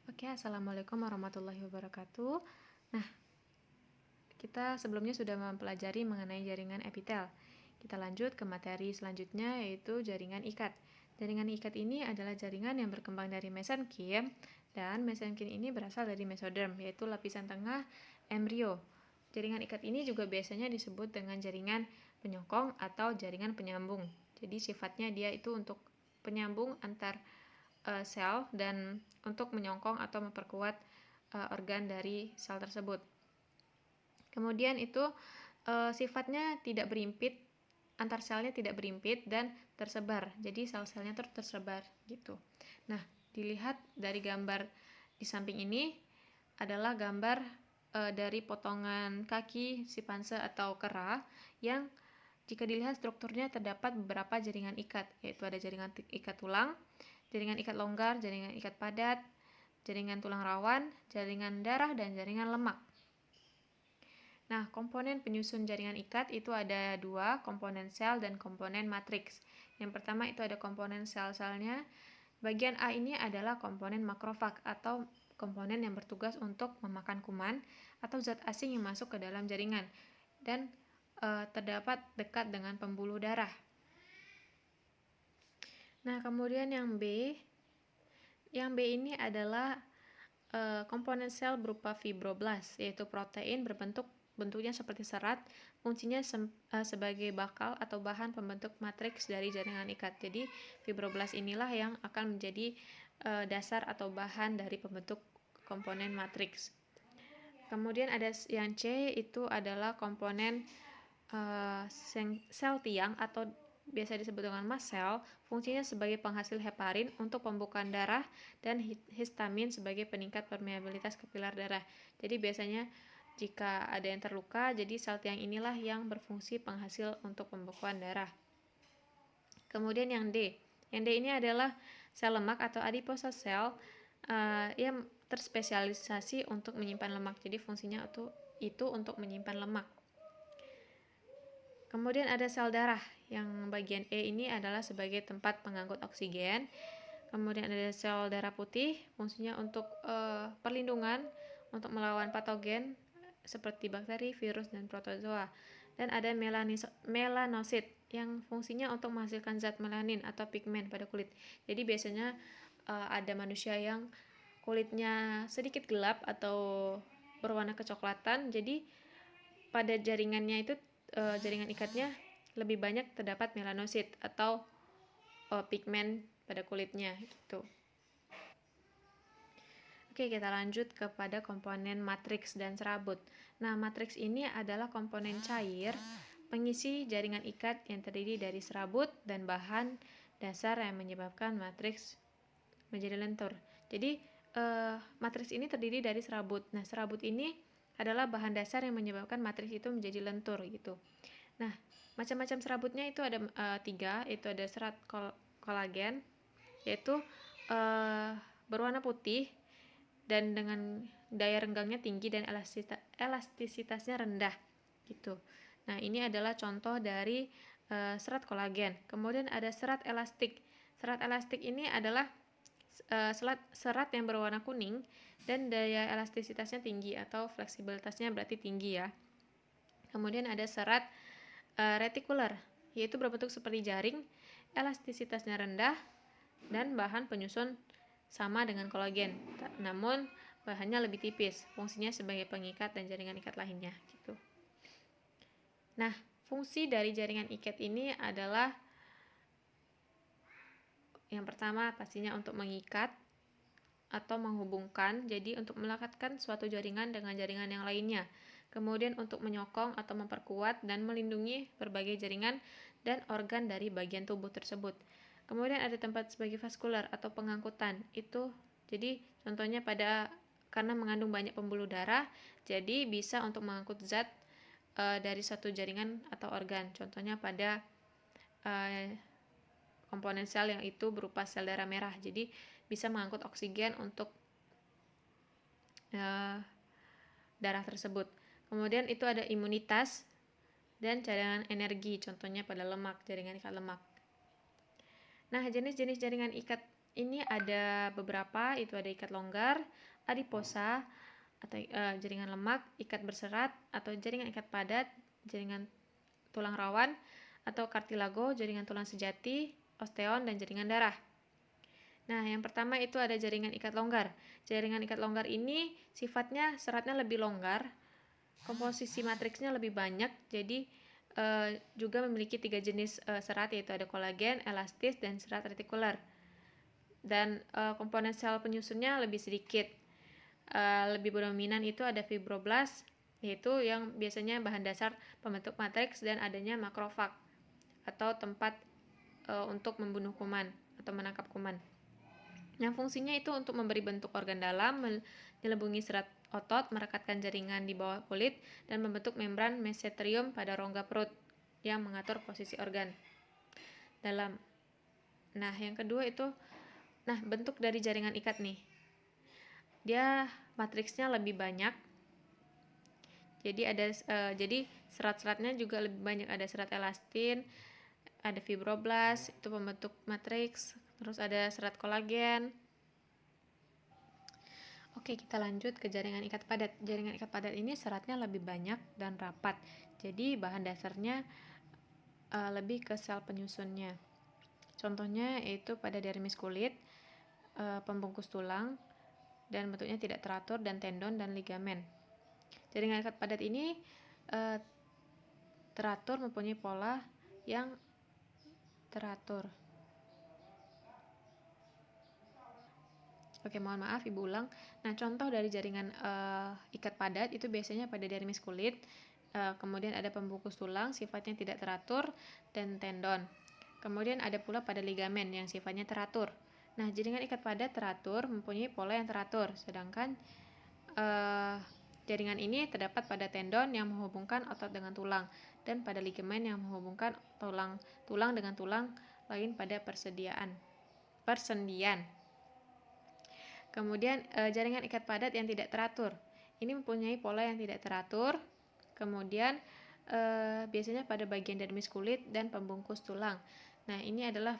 Oke, Assalamualaikum warahmatullahi wabarakatuh. Nah, kita sebelumnya sudah mempelajari mengenai jaringan epitel. Kita lanjut ke materi selanjutnya, yaitu jaringan ikat. Jaringan ikat ini adalah jaringan yang berkembang dari mesenkim, dan mesenkim ini berasal dari mesoderm, yaitu lapisan tengah embrio. Jaringan ikat ini juga biasanya disebut dengan jaringan penyokong atau jaringan penyambung. Jadi sifatnya dia itu untuk penyambung antar sel dan untuk menyongkong atau memperkuat organ dari sel tersebut. Kemudian itu sifatnya tidak berimpit, antar selnya tidak berimpit dan tersebar. Jadi sel-selnya tersebar gitu. Nah, dilihat dari gambar di samping ini adalah gambar dari potongan kaki simpanse atau kera yang jika dilihat strukturnya terdapat beberapa jaringan ikat, yaitu ada jaringan ikat tulang, jaringan ikat longgar, jaringan ikat padat, jaringan tulang rawan, jaringan darah, dan jaringan lemak. Nah, komponen penyusun jaringan ikat itu ada dua, komponen sel dan komponen matriks. Yang pertama itu ada komponen sel-selnya. Bagian A ini adalah komponen makrofag atau komponen yang bertugas untuk memakan kuman atau zat asing yang masuk ke dalam jaringan dan terdapat dekat dengan pembuluh darah. Nah, kemudian yang B ini adalah komponen sel berupa fibroblast, yaitu protein bentuknya seperti serat, fungsinya sebagai bakal atau bahan pembentuk matriks dari jaringan ikat. Jadi fibroblast inilah yang akan menjadi dasar atau bahan dari pembentuk komponen matriks. Kemudian ada yang C, itu adalah komponen sel tiang atau biasa disebut dengan mast cell, fungsinya sebagai penghasil heparin untuk pembukaan darah dan histamin sebagai peningkat permeabilitas kapiler darah. Jadi biasanya jika ada yang terluka, jadi sel tiang inilah yang berfungsi penghasil untuk pembekuan darah. Kemudian yang D ini adalah sel lemak atau adiposa cell yang terspesialisasi untuk menyimpan lemak. Jadi fungsinya itu untuk menyimpan lemak. Kemudian ada sel darah, yang bagian E ini adalah sebagai tempat pengangkut oksigen. Kemudian ada sel darah putih, fungsinya untuk perlindungan, untuk melawan patogen seperti bakteri, virus, dan protozoa. Dan ada melanosit, yang fungsinya untuk menghasilkan zat melanin atau pigmen pada kulit. Jadi biasanya ada manusia yang kulitnya sedikit gelap atau berwarna kecoklatan, jadi pada jaringannya itu jaringan ikatnya lebih banyak terdapat melanosit atau pigmen pada kulitnya gitu. Oke, kita lanjut kepada komponen matriks dan serabut. Nah, matriks ini adalah komponen cair pengisi jaringan ikat yang terdiri dari serabut dan bahan dasar yang menyebabkan matriks menjadi lentur. Jadi matriks ini terdiri dari serabut. Nah, serabut ini adalah bahan dasar yang menyebabkan matriks itu menjadi lentur gitu. Nah, macam-macam serabutnya itu ada 3, yaitu ada serat kolagen, yaitu berwarna putih dan dengan daya renggangnya tinggi dan elastisitasnya rendah gitu. Nah, ini adalah contoh dari serat kolagen. Kemudian ada serat elastik. Serat elastik ini adalah serat yang berwarna kuning dan daya elastisitasnya tinggi atau fleksibilitasnya berarti tinggi ya. Kemudian ada serat retikuler, yaitu berbentuk seperti jaring, elastisitasnya rendah dan bahan penyusun sama dengan kolagen, namun bahannya lebih tipis, fungsinya sebagai pengikat dan jaringan ikat lainnya gitu. Nah, fungsi dari jaringan ikat ini adalah yang pertama pastinya untuk mengikat atau menghubungkan, jadi untuk melekatkan suatu jaringan dengan jaringan yang lainnya. Kemudian untuk menyokong atau memperkuat dan melindungi berbagai jaringan dan organ dari bagian tubuh tersebut. Kemudian ada tempat sebagai vaskular atau pengangkutan. Itu jadi contohnya karena mengandung banyak pembuluh darah, jadi bisa untuk mengangkut zat dari satu jaringan atau organ. Contohnya pada komponen sel yang itu berupa sel darah merah. Jadi bisa mengangkut oksigen untuk darah tersebut. Kemudian itu ada imunitas dan cadangan energi, contohnya pada lemak, jaringan ikat lemak. Nah, jenis-jenis jaringan ikat ini ada beberapa, itu ada ikat longgar, adiposa atau jaringan lemak, ikat berserat atau jaringan ikat padat, jaringan tulang rawan atau kartilago, jaringan tulang sejati, osteon, dan jaringan darah. Nah, yang pertama itu ada jaringan ikat longgar. Jaringan ikat longgar ini sifatnya seratnya lebih longgar, komposisi matriksnya lebih banyak, jadi juga memiliki 3 jenis serat, yaitu ada kolagen, elastis, dan serat retikuler. Dan komponen sel penyusunnya lebih sedikit. Lebih dominan itu ada fibroblast, yaitu yang biasanya bahan dasar pembentuk matriks, dan adanya makrofag atau tempat untuk membunuh kuman atau menangkap kuman. Yang fungsinya itu untuk memberi bentuk organ dalam, menyelubungi serat otot, merekatkan jaringan di bawah kulit, dan membentuk membran mesenterium pada rongga perut yang mengatur posisi organ dalam. Nah, yang kedua itu, bentuk dari jaringan ikat nih. Dia matriksnya lebih banyak. Jadi serat-seratnya juga lebih banyak, ada serat elastin, ada fibroblast, itu pembentuk matriks, terus ada serat kolagen. Oke, kita lanjut ke jaringan ikat padat. Jaringan ikat padat ini seratnya lebih banyak dan rapat, jadi bahan dasarnya lebih ke sel penyusunnya. Contohnya yaitu pada dermis kulit, pembungkus tulang, dan bentuknya tidak teratur, dan tendon dan ligamen. Jaringan ikat padat ini teratur, mempunyai pola yang teratur. Oke, mohon maaf, Ibu ulang. Nah, contoh dari jaringan ikat padat itu biasanya pada dermis kulit, kemudian ada pembungkus tulang, sifatnya tidak teratur, dan tendon. Kemudian ada pula pada ligamen yang sifatnya teratur. Nah, jaringan ikat padat teratur, mempunyai pola yang teratur, sedangkan jaringan ini terdapat pada tendon yang menghubungkan otot dengan tulang, dan pada ligamen yang menghubungkan tulang dengan tulang lain pada persendian. Kemudian jaringan ikat padat yang tidak teratur, ini mempunyai pola yang tidak teratur. Kemudian biasanya pada bagian dermis kulit dan pembungkus tulang. Nah, ini adalah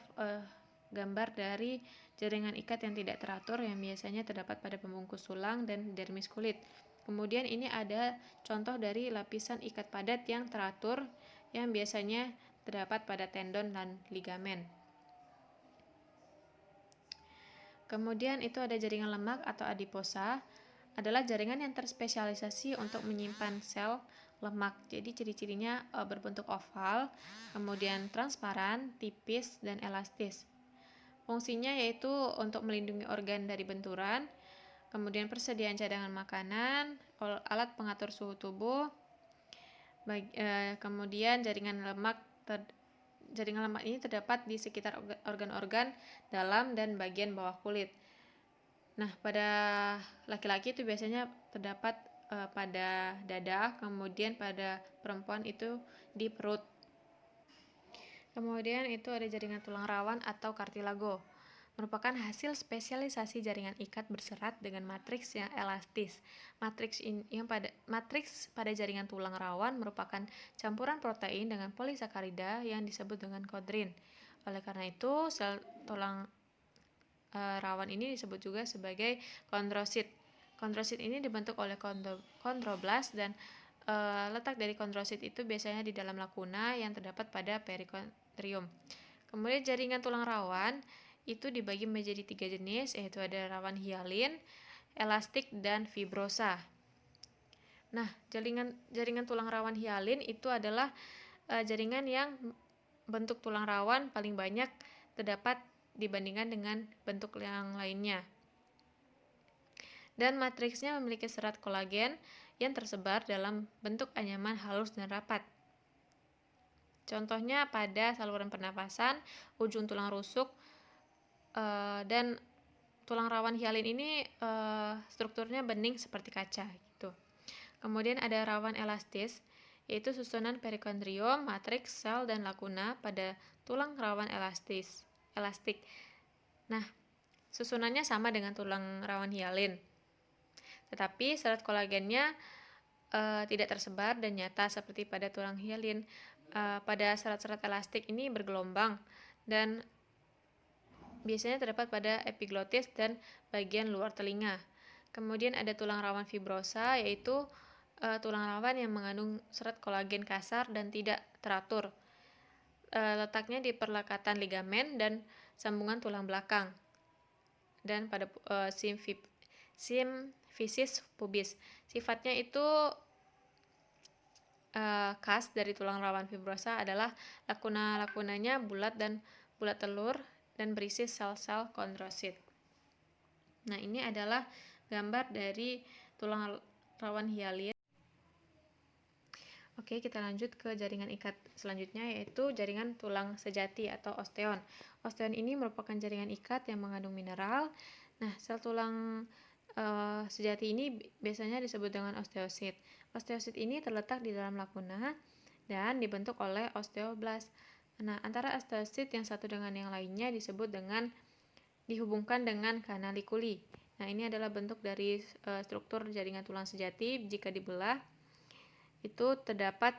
gambar dari jaringan ikat yang tidak teratur yang biasanya terdapat pada pembungkus tulang dan dermis kulit. Kemudian ini ada contoh dari lapisan ikat padat yang teratur yang biasanya terdapat pada tendon dan ligamen. Kemudian itu ada jaringan lemak atau adiposa, adalah jaringan yang terspesialisasi untuk menyimpan sel lemak. Jadi ciri-cirinya berbentuk oval, kemudian transparan, tipis, dan elastis. Fungsinya yaitu untuk melindungi organ dari benturan, kemudian persediaan cadangan makanan, alat pengatur suhu tubuh, kemudian jaringan lemak ini terdapat di sekitar organ-organ dalam dan bagian bawah kulit. Nah, pada laki-laki itu biasanya terdapat pada dada, kemudian pada perempuan itu di perut. Kemudian itu ada jaringan tulang rawan atau kartilago, merupakan hasil spesialisasi jaringan ikat berserat dengan matriks yang elastis. Matriks pada jaringan tulang rawan merupakan campuran protein dengan polisakarida yang disebut dengan kondrin. Oleh karena itu, sel tulang rawan ini disebut juga sebagai kondrosit. Kondrosit ini dibentuk oleh kondroblast, dan letak dari kondrosit itu biasanya di dalam lakuna yang terdapat pada perikondrium. Kemudian jaringan tulang rawan itu dibagi menjadi 3 jenis, yaitu ada rawan hialin, elastik, dan fibrosa. Nah, jaringan tulang rawan hialin itu adalah jaringan yang bentuk tulang rawan paling banyak terdapat dibandingkan dengan bentuk yang lainnya. Dan matriksnya memiliki serat kolagen yang tersebar dalam bentuk anyaman halus dan rapat. Contohnya pada saluran pernapasan, ujung tulang rusuk, dan tulang rawan hialin ini strukturnya bening seperti kaca gitu. Kemudian ada rawan elastis, yaitu susunan perikondrium, matriks, sel, dan lakuna pada tulang rawan elastik. Nah, susunannya sama dengan tulang rawan hialin, tetapi serat kolagennya tidak tersebar dan nyata seperti pada tulang hialin. Pada serat-serat elastik ini bergelombang dan biasanya terdapat pada epiglotis dan bagian luar telinga. Kemudian ada tulang rawan fibrosa, yaitu tulang rawan yang mengandung serat kolagen kasar dan tidak teratur. Letaknya di perlekatan ligamen dan sambungan tulang belakang. Dan pada simfisis pubis, sifatnya itu khas dari tulang rawan fibrosa adalah lakuna-lakunanya bulat telur dan berisi sel-sel kondrosit. Nah, ini adalah gambar dari tulang rawan hialin. Oke, kita lanjut ke jaringan ikat selanjutnya, yaitu jaringan tulang sejati atau osteon. Osteon ini merupakan jaringan ikat yang mengandung mineral. Nah, sel tulang sejati ini biasanya disebut dengan osteosit. Osteosit ini terletak di dalam lakuna dan dibentuk oleh osteoblast. Nah, antara osteosit yang satu dengan yang lainnya dihubungkan dengan kanalikuli. Nah, ini adalah bentuk dari struktur jaringan tulang sejati. Jika dibelah, itu terdapat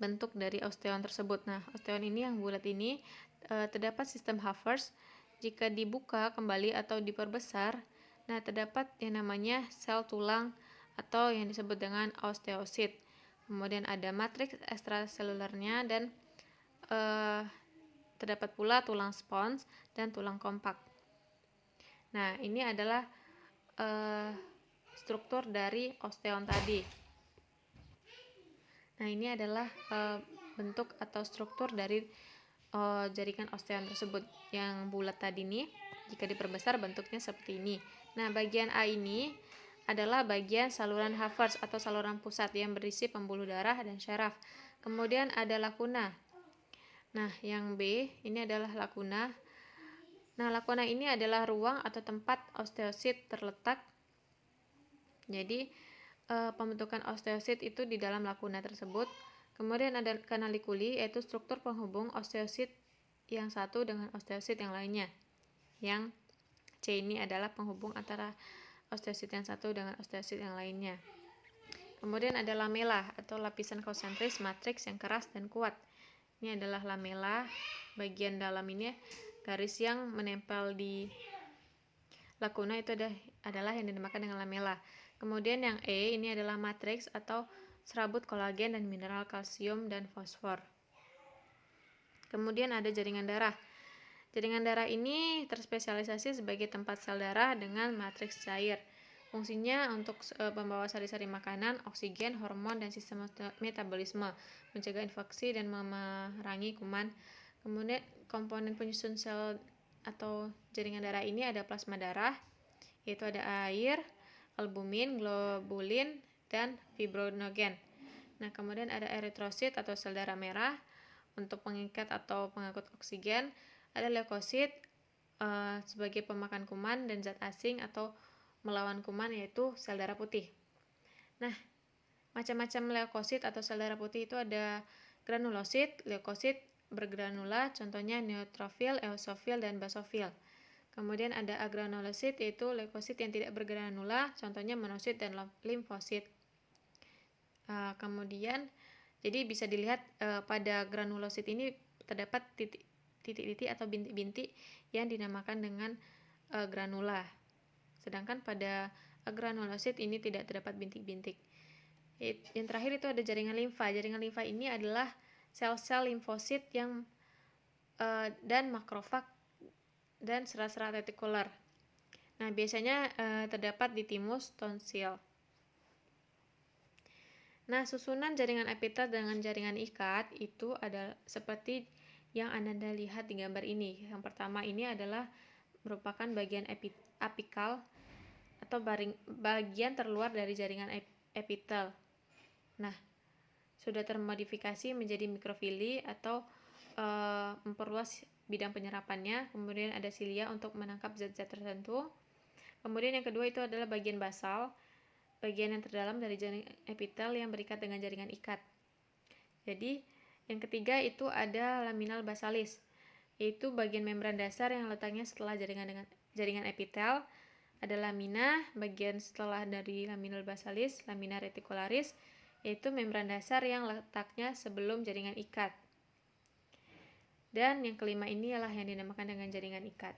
bentuk dari osteon tersebut. Nah, osteon ini yang bulat ini terdapat sistem Havertz. Jika dibuka kembali atau diperbesar, nah terdapat yang namanya sel tulang atau yang disebut dengan osteosit. Kemudian ada matriks ekstraselulernya dan terdapat pula tulang spons dan tulang kompak. Nah, ini adalah struktur dari osteon tadi. Nah, ini adalah bentuk atau struktur dari jaringan osteon tersebut yang bulat tadi nih. Jika diperbesar bentuknya seperti ini. Nah, bagian A ini adalah bagian saluran Havertz atau saluran pusat yang berisi pembuluh darah dan syaraf. Kemudian ada lakuna. Nah, yang B ini adalah lakuna. Nah, lakuna ini adalah ruang atau tempat osteosit terletak. Jadi, pembentukan osteosit itu di dalam lakuna tersebut. Kemudian ada kanalikuli, yaitu struktur penghubung osteosit yang satu dengan osteosit yang lainnya. Yang C ini adalah penghubung antara osteosit yang satu dengan osteosit yang lainnya. Kemudian ada lamela atau lapisan konsentris matriks yang keras dan kuat. Ini adalah lamela, bagian dalam ini garis yang menempel di lakuna itu adalah yang dinamakan dengan lamela. Kemudian yang E ini adalah matriks atau serabut kolagen dan mineral kalsium dan fosfor. Kemudian ada jaringan darah. Jaringan darah ini terspesialisasi sebagai tempat sel darah dengan matriks cair. Fungsinya untuk membawa sari-sari makanan, oksigen, hormon, dan sistem metabolisme, mencegah infeksi dan memerangi kuman. Kemudian komponen penyusun sel atau jaringan darah ini ada plasma darah, yaitu ada air, albumin, globulin, dan fibrinogen. Nah, kemudian ada eritrosit atau sel darah merah untuk pengikat atau pengangkut oksigen. Ada leukosit sebagai pemakan kuman dan zat asing atau melawan kuman, yaitu sel darah putih. Nah, macam-macam leukosit atau sel darah putih itu ada granulosit, leukosit bergranula, contohnya neutrofil, eosofil, dan basofil. Kemudian ada agranulosit, yaitu leukosit yang tidak bergranula, contohnya monosit dan limfosit. Kemudian, jadi bisa dilihat pada granulosit ini terdapat titik-titik atau bintik-bintik yang dinamakan dengan granula. Sedangkan pada granulosit ini tidak terdapat bintik-bintik. Yang terakhir itu ada jaringan limfa. Jaringan limfa ini adalah sel-sel limfosit yang dan makrofag dan serat-serat retikuler. Nah, biasanya terdapat di timus tonsil. Nah, susunan jaringan epitel dengan jaringan ikat itu adalah seperti yang Anda lihat di gambar ini. Yang pertama ini adalah merupakan bagian apikal atau bagian terluar dari jaringan epitel. Nah, sudah termodifikasi menjadi mikrofili atau memperluas bidang penyerapannya. Kemudian ada silia untuk menangkap zat-zat tertentu. Kemudian yang kedua itu adalah bagian basal, bagian yang terdalam dari jaringan epitel yang berikat dengan jaringan ikat. Jadi, yang ketiga itu ada laminal basalis, yaitu bagian membran dasar yang letaknya setelah jaringan epitel. Ada lamina, bagian setelah dari laminal basalis, lamina reticularis, yaitu membran dasar yang letaknya sebelum jaringan ikat. Dan yang kelima ini ialah yang dinamakan dengan jaringan ikat.